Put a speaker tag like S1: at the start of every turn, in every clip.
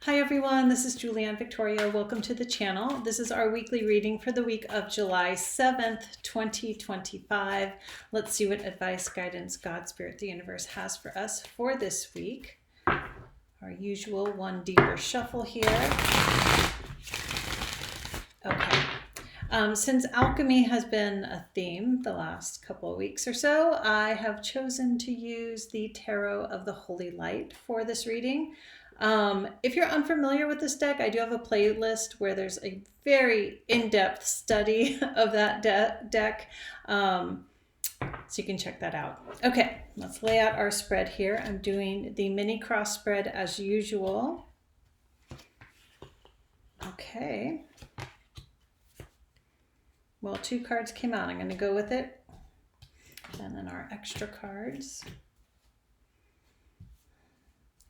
S1: Hi everyone, this is Julianne Victoria. Welcome to the channel. This is our weekly reading for the week of July 7th, 2025. Let's see what advice, guidance, God, Spirit, the universe has for us for this week. Our usual one deeper shuffle here. Okay. Since alchemy has been a theme the last couple of weeks or so, I have chosen to use the Tarot of the Holy Light for this reading. If you're unfamiliar with this deck, I do have a playlist where there's a very in-depth study of that deck, so you can check that out. Okay, let's lay out our spread here. I'm doing the mini cross spread as usual. Okay. Well, 2 cards came out. I'm going to go with it. And then our extra cards.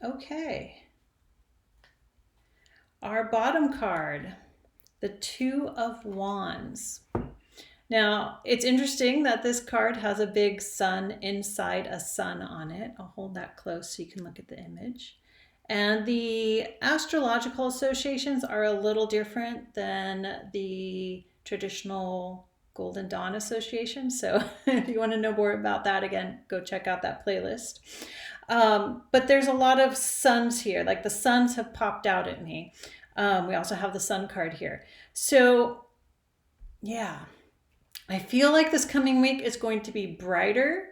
S1: Okay. Our bottom card, the 2 of Wands. Now, it's interesting that this card has a big sun inside a sun on it. I'll hold that close so you can look at the image. And the astrological associations are a little different than the traditional Golden Dawn association. So if you want to know more about that, again, go check out that playlist. But there's a lot of suns here, like the suns have popped out at me. We also have the sun card here. So yeah, I feel like this coming week is going to be brighter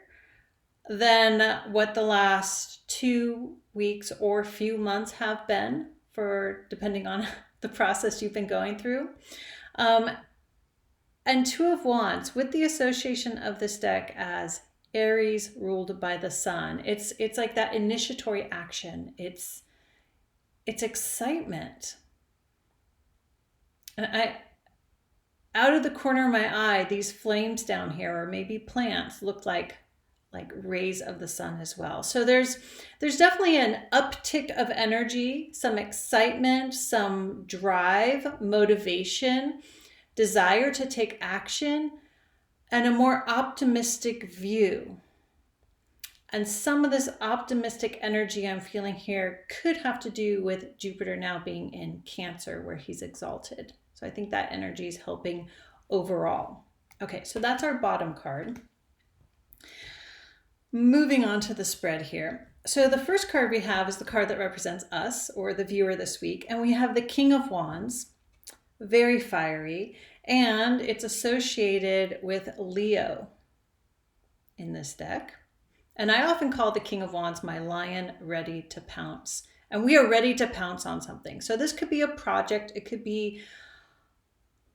S1: than what the last 2 weeks or few months have been, for depending on the process you've been going through. And 2 of Wands, with the association of this deck as Aries ruled by the sun, it's like that initiatory action. It's excitement. And out of the corner of my eye, these flames down here, or maybe plants, look like rays of the sun as well. So there's definitely an uptick of energy, some excitement, some drive, motivation, desire to take action, and a more optimistic view. And some of this optimistic energy I'm feeling here could have to do with Jupiter now being in Cancer, where he's exalted. So I think that energy is helping overall. Okay, so that's our bottom card. Moving on to the spread here. So the first card we have is the card that represents us, or the viewer this week. And we have the King of Wands, very fiery. And it's associated with Leo in this deck. And I often call the King of Wands my lion ready to pounce. And we are ready to pounce on something. So this could be a project. It could be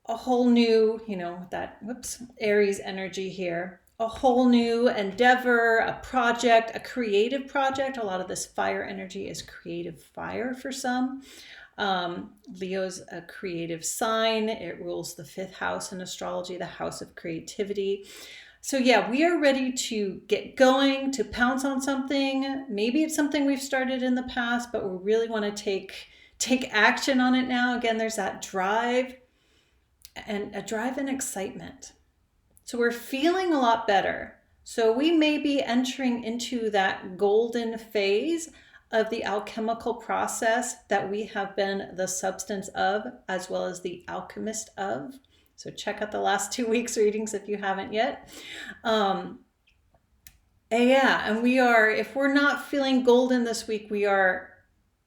S1: a whole new, Aries energy here. A whole new endeavor, a project, a creative project. A lot of this fire energy is creative fire for some. Leo's a creative sign. It rules the 5th house in astrology, the house of creativity. So yeah, we are ready to get going, to pounce on something. Maybe it's something we've started in the past, but we really want to take action on it now. Again, there's that drive and excitement. So we're feeling a lot better. So we may be entering into that golden phase of the alchemical process that we have been the substance of, as well as the alchemist of. So check out the last 2 weeks readings if you haven't yet. And we are, if we're not feeling golden this week, we are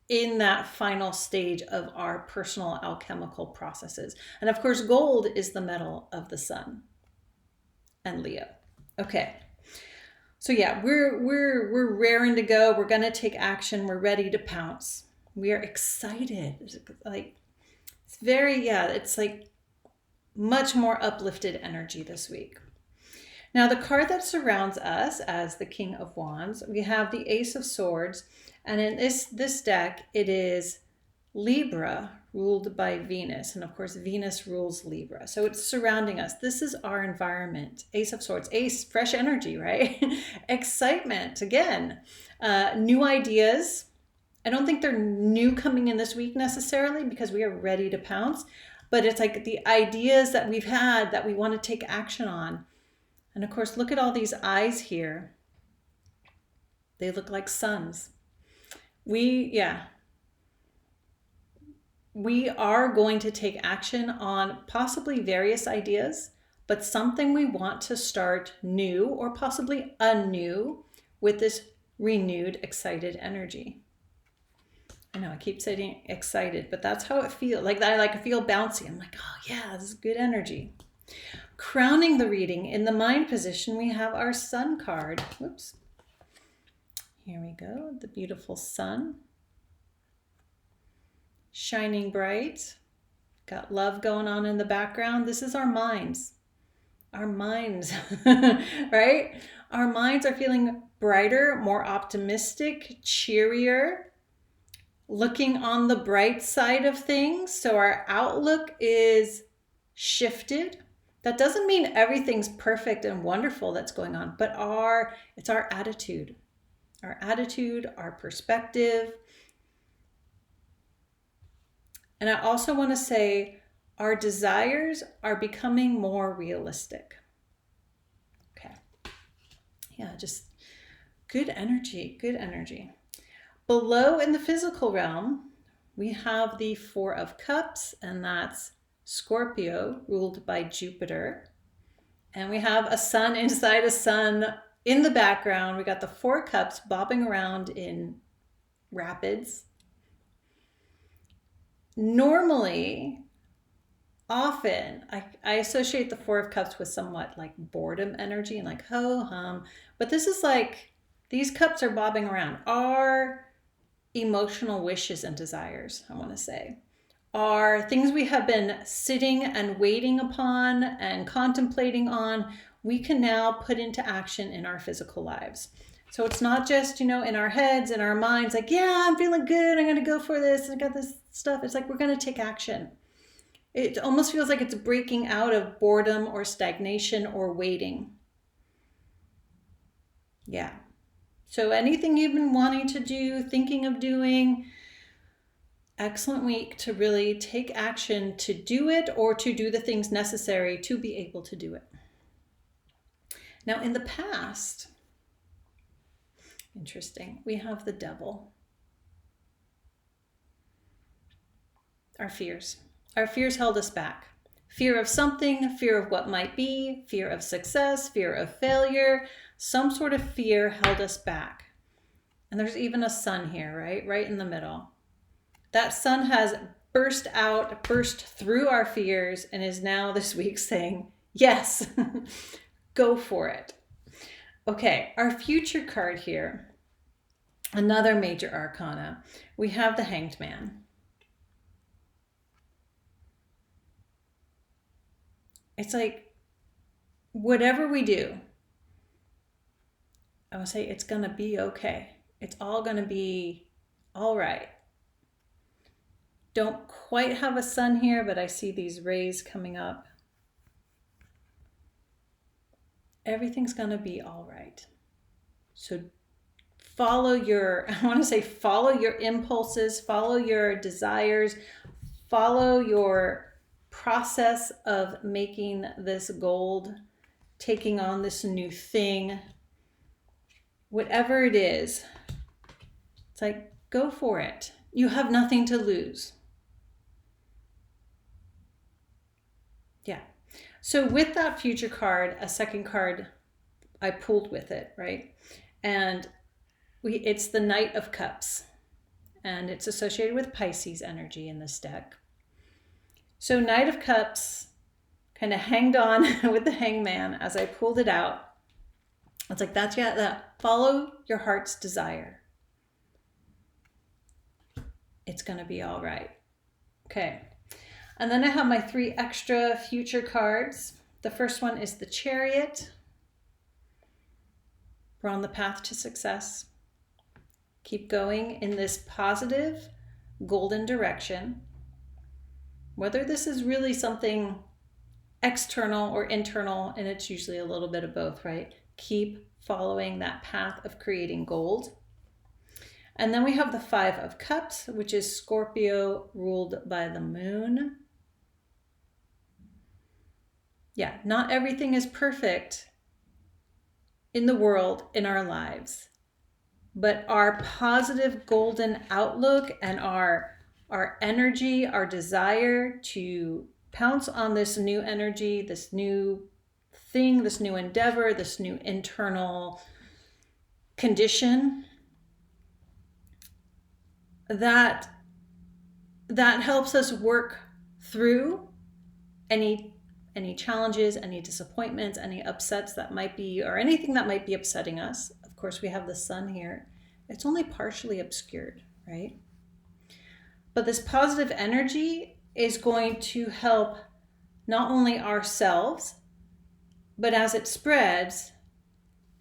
S1: in that final stage of our personal alchemical processes. And of course, gold is the metal of the sun and Leo. Okay. So yeah, we're raring to go. We're going to take action. We're ready to pounce. We are excited. It's like much more uplifted energy this week. Now, the card that surrounds us as the King of Wands, we have the Ace of Swords. And in this deck, it is Libra ruled by Venus. And of course, Venus rules Libra. So it's surrounding us. This is our environment. Ace of Swords, ace, fresh energy, right? Excitement, again, new ideas. I don't think they're new coming in this week necessarily, because we are ready to pounce. But it's like the ideas that we've had that we want to take action on. And of course, look at all these eyes here. They look like suns. we are going to take action on possibly various ideas, but something we want to start new or possibly anew with this renewed, excited energy. I know I keep saying excited, but that's how it feels. Like I feel bouncy. I'm like, oh yeah, this is good energy. Crowning the reading in the mind position, we have our sun card. Whoops. Here we go, the beautiful sun. Shining bright. Got love going on in the background. This is our minds. Our minds, right? Our minds are feeling brighter, more optimistic, cheerier, looking on the bright side of things. So our outlook is shifted. That doesn't mean everything's perfect and wonderful that's going on, but it's our attitude. Our attitude, our perspective. And I also want to say our desires are becoming more realistic. Okay. Yeah, just good energy, good energy. Below in the physical realm, we have the Four of Cups, and that's Scorpio, ruled by Jupiter. And we have a sun inside a sun in the background. We got the Four Cups bobbing around in rapids. Normally, often, I associate the Four of Cups with somewhat like boredom energy and like ho hum. But this is like, these cups are bobbing around. Our emotional wishes and desires, I want to say, are things we have been sitting and waiting upon and contemplating on, we can now put into action in our physical lives. So it's not just, in our heads and our minds, like, yeah, I'm feeling good, I'm going to go for this, I got this stuff. It's like, we're going to take action. It almost feels like it's breaking out of boredom or stagnation or waiting. Yeah. So anything you've been wanting to do, thinking of doing, excellent week to really take action to do it or to do the things necessary to be able to do it. Now, in the past, interesting, we have the devil. Our fears. Our fears held us back. Fear of something, fear of what might be, fear of success, fear of failure. Some sort of fear held us back. And there's even a sun here, right? Right in the middle. That sun has burst through our fears and is now this week saying, yes, go for it. Okay, our future card here, another major arcana. We have the Hanged Man. It's like, whatever we do, I would say it's going to be okay. It's all going to be all right. Don't quite have a sun here, but I see these rays coming up. Everything's going to be all right. So follow your impulses, follow your desires, follow your process of making this gold, taking on this new thing, whatever it is. It's like, go for it. You have nothing to lose. Yeah. So with that future card, a second card I pulled with it, right? And it's the Knight of Cups, and it's associated with Pisces energy in this deck. So Knight of Cups kind of hanged on with the Hangman as I pulled it out. It's like, that follow your heart's desire. It's going to be all right. Okay. And then I have my 3 extra future cards. The first one is the Chariot. We're on the path to success. Keep going in this positive, golden direction. Whether this is really something external or internal, and it's usually a little bit of both, right? Keep following that path of creating gold. And then we have the 5 of Cups, which is Scorpio ruled by the moon. Yeah, not everything is perfect in the world, in our lives, but our positive golden outlook and our our energy, our desire to pounce on this new energy, this new thing, this new endeavor, this new internal condition that helps us work through any challenges, any disappointments, any upsets that might be, or anything that might be upsetting us. Of course, we have the sun here. It's only partially obscured, right? But this positive energy is going to help not only ourselves, but as it spreads,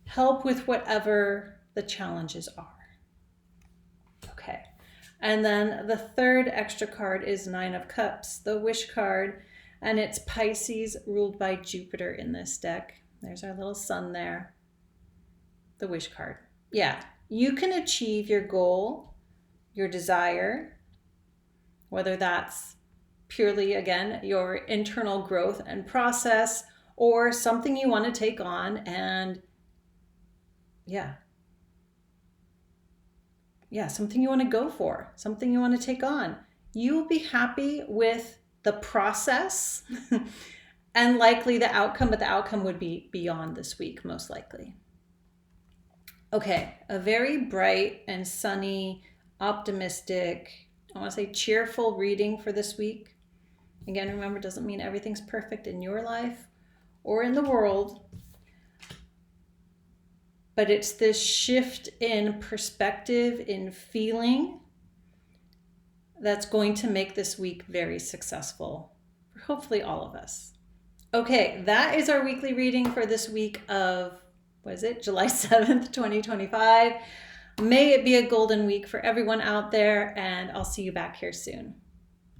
S1: help with whatever the challenges are. Okay. And then the third extra card is Nine of Cups, the Wish card, and it's Pisces ruled by Jupiter in this deck. There's our little sun there. The Wish card. Yeah, you can achieve your goal, your desire, whether that's purely, again, your internal growth and process, or something you want to take on and something you want to go for, something you want to take on. You will be happy with the process and likely the outcome, but the outcome would be beyond this week, most likely. Okay, a very bright and sunny, optimistic, I want to say cheerful reading for this week. Again, remember, it doesn't mean everything's perfect in your life or in the world, but it's this shift in perspective, in feeling, that's going to make this week very successful for hopefully all of us. Okay, that is our weekly reading for this week of, July 7th, 2025. May it be a golden week for everyone out there, and I'll see you back here soon.